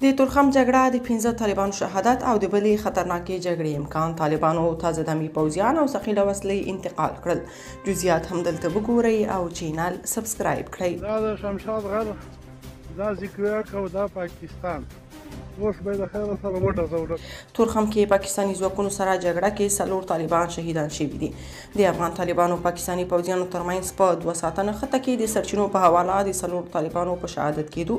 د تورخم جګړه د 15 طالبانو شهادت او د بلې خطرناکې جګړې امکان. طالبانو تازه دمي پوځیان او ثقيله وسلې انتقال کړل. جزئیات هم دلته وګورئ او چینل سبسکرایب کړئ. دا د شمشاد غر، دا زیکویاک او دا پاکستان. اوس به د خیر سره وډزول. تورخم کې پاکستاني ځواکونو سره جګړه کې 4 طالبان شهیدان شوي دي. د افغان طالبانو پاکستاني پوځیانو ترمنځ په 2 ساعته نښته کې د سرچینو په حواله د 4 طالبانو په شهادت کېدو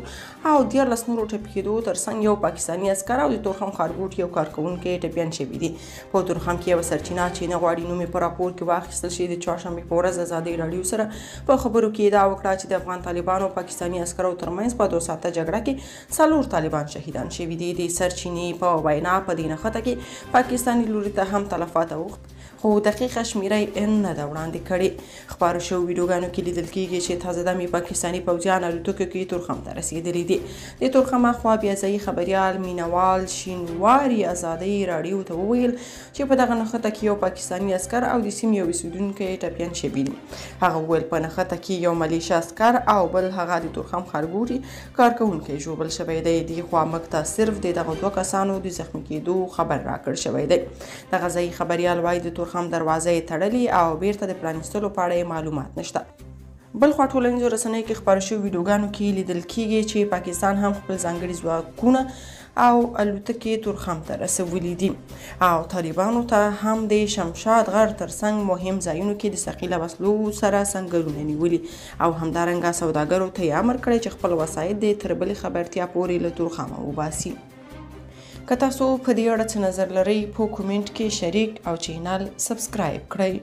او 14 نورو ټپي کېدو ترڅنګ یو پاکستاني عسکر او د تورخم ښارګوټ یو کارکوونکی ټپیان شوي دي. په تورخم کې یوه سرچینه چې نه غواړي نوم یې په راپور کې واخیستل شي د چهارشنبې په ورځ ازادۍ راډیو سره په خبرو کې ادعا وکړه چې د افغان طالبانو پاکستاني عسکرو ترمنځ په 2 ساعته جګړه کې 4 طالبان شهیدان شوي دي. د سرچینې په وینا په دې نښته کې پاکستاني لوري ته هم تلفات اوښت، خو دقیقه شمیره یې نه ده وړاندې کړې. خپاره شوو ویډیوګانو کې لیدل کېږي چې تازه دمي پاکستاني پوځیان الوتکو کې تورخم ته رسېدلي دي. د تورخم اخوا بیا ځایي خبریال مینوال شینواري ازادۍ راډیو ته وویل چې په دغه نښته کې یو پاکستاني عسکر او د سیمې یو اوسېدونکی ټپیان شوي دي. هغه وویل په نښته کې یو ملیشه عسکر او بل هغه د تورخم ښارګوټي کارکوونکی ژوبل شوی دی. دې خوا موږ ته صرف د دغه 2 کسانو د زخمي کېدو خبر راکړ شوی دی. دغه ځایي خبریال وایي د تورخم دروازه یې تړلې او بیرته د پرانیستلو په اړه معلومات نشته. بل خوا ټولنیزو رسنیو کې خپاره شوي ویډیوګانو کې لیدل کېږي چې پاکستان هم خپل ځانګړي ځواکونه او الوتکې تورخم ته رسولي دي او طالبانو ته هم د شمشاد غر ترڅنګ مهم ځایونو کې د ثقيله وسلو سره سنګرونه نیولي او همدارنګه سوداګرو ته یې امر کړی چې خپل وسایط د تر بلې خبرتیا پورې له تورخمه وباسي. که تاسو په دې اړه څه نظر لرئ په کومنټ کې شریک او چینل سبسکرایب کړئ.